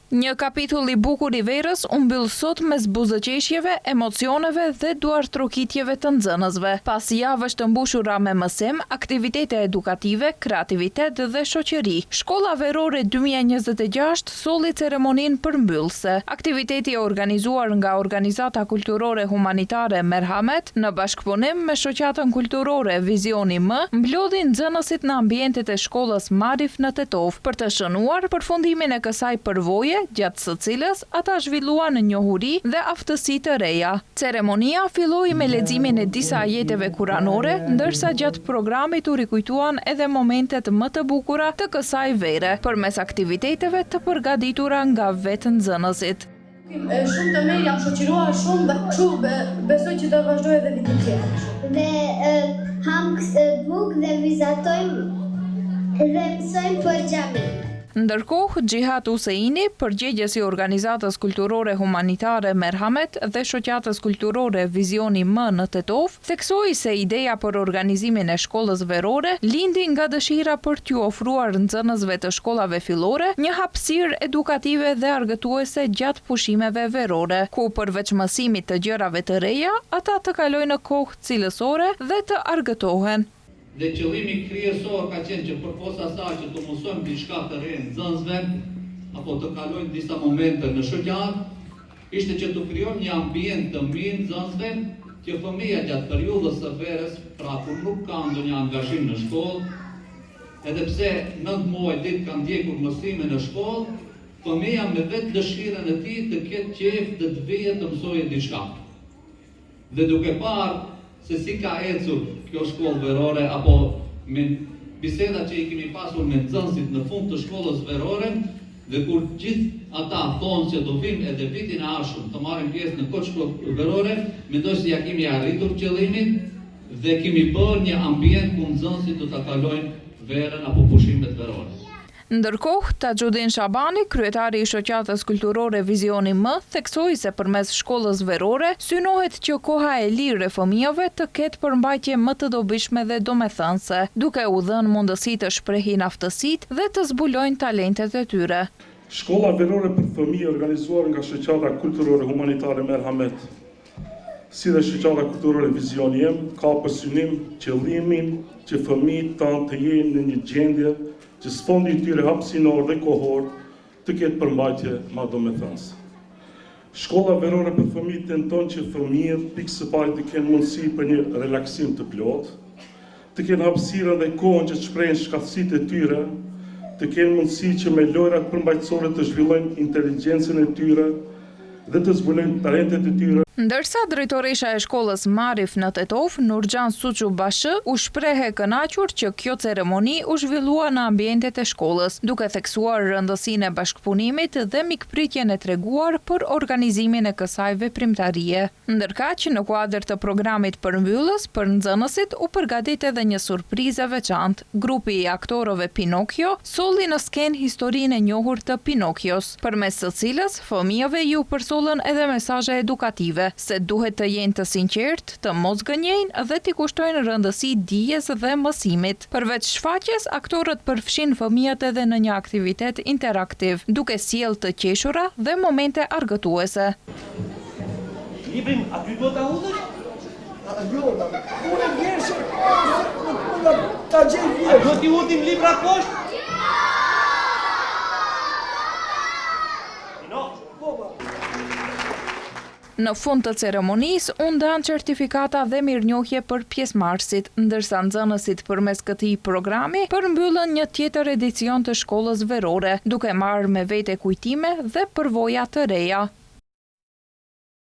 Një kapitull I bukur I verës u mbyll sot mes buzëqeshjeve, emocioneve dhe duartrokitjeve të nxënësve. Pas javësh të mbushura me mësim, aktivitete edukative, kreativitet dhe shoqëri, Shkolla Verore 2026 solli ceremoninë përmbyllëse. Aktiviteti I organizuar nga Organizata Kulturore Humanitare Merhamet në bashkëpunim me Shoqatën Kulturore Vizioni M, mblodhi nxënësit në ambientet e shkollës Marif në Tetov për të shënuar përfundimin e kësaj përvoje, gjatë së cilës ata zhvilluan njohuri dhe aftësi të reja. Ceremonia filloi me leximin e disa ajeteve kuranore, ndërsa gjatë programit u rikujtuan edhe momentet më të bukura të kësaj vere, përmes aktiviteteve të përgatitura nga vetë nxënësit. Shumë të mirë, jam shoqëruar shumë, besoj që do vazhdoj edhe vitin tjetër. Dhe ham buk dhe vizatojmë dhe mësojmë për xhamin. Ndërkohë, Xhihat Huseini, përgjegjës I Organizatës Kulturore Humanitare Merhamet dhe Shoqatës Kulturore Vizioni M në Tetov, theksoi se ideja për organizimin e shkollës verore lindi nga dëshira për t'ju ofruar nxënësve të shkollave fillore një hapësirë edukative dhe argëtuese gjatë pushimeve verore, ku përveç mësimit të gjërave të reja, ata të kalojnë në kohë cilësore dhe të argëtohen. Dhe qëllimi kryesor ka qenë që përposa asaj që të mësojmë diçka të re nxënësve, apo të kalojnë disa momente në shoqat, ishte që të krijojmë një ambient të mirë nxënësve, që fëmija gjatë periudhës së verës, pra kur nuk ka ndonjë angazhim në shkollë, edhe pse 9 muaj ditë kanë ndjekur mësime në shkollë, fëmija me vetë dëshirën e tij të ketë qejf të vijë të mësojë diçka. Dhe duke parë se si ka ecur kjo shkollë verore, apo me biseda që I kemi pasur me nxënësit në fund të shkollës verore, dhe kur gjithë ata thonë që do vim edhe vitin e ardhshëm të marrim pjesë në këtë shkollë verore, mendoj se ja kemi arritur qëllimin dhe kemi bërë një ambient ku nxënësit do ta kalojnë verën apo pushimet verore. Ndërkohë, Taxhudin Shabani, kryetari I Shoqatës Kulturore Vizioni M, theksoi se përmes shkollës verore synohet që koha e lirë e fëmijëve të ketë përmbajtje më të dobishme dhe domethënëse, duke u dhënë mundësi të shprehin aftësitë dhe të zbulojnë talentet e tyre. Shkolla verore për fëmijë organizuar nga Shoqata Kulturore Humanitare Merhamet, si dhe Shoqata Kulturore Vizioni M, ka për synim qëllimin që fëmijët tanë të jenë në një gjendje që sfondi I tyre hapësinor dhe kohor të ketë përmbajtje më domethënëse. Shkolla verore për fëmijë tenton që fëmijët pikë së pari të kenë mundësi për një relaksim të plotë, të kenë hapësirën dhe kohën që të shprehin shkatësitë e tyre, të kenë mundësi që me lojrat përmbajtësore të zhvillojnë inteligjencën e tyre dhe të zbulojnë talentet e tyre. Ndërsa drejtoresha e shkollës Marif në Tetov, Nurxhan Suçu Bashë, u shpreh kënaqur që kjo ceremoni u zhvillua në ambientet e shkollës, duke theksuar rëndësinë e bashkëpunimit dhe mikpritjen e treguar për organizimin e kësaj veprimtarie. Ndërkaq, në kuadër të programit përmbyllës, për nxënësit u përgatit edhe një surprizë e veçantë. Grupi I aktorëve Pinokjo solli në skenë historinë e njohur të Pinokios, përmes së cilës fëmijëve ju përsollën edhe mesazhe edukative, se duhet të jenë të sinqertë, të mos gënjejnë dhe t'i kushtojnë rëndësi dijes dhe mësimit. Përveç shfaqjes, aktorët përfshin fëmijët edhe në një aktivitet interaktiv, duke sjellë të qeshura dhe momente argëtuese. Librin aty do ta hudhësh? Unë vjeshe, ta gjej vjeshe. A do t'i hudhim libra poshtë? Në fund të ceremonisë, u ndanë certifikata dhe mirënjohje për pjesëmarrësit, ndërsa nxënësit përmes këtij programi përmbyllën një tjetër edicion të shkollës verore, duke marrë me vete kujtime dhe përvoja të reja.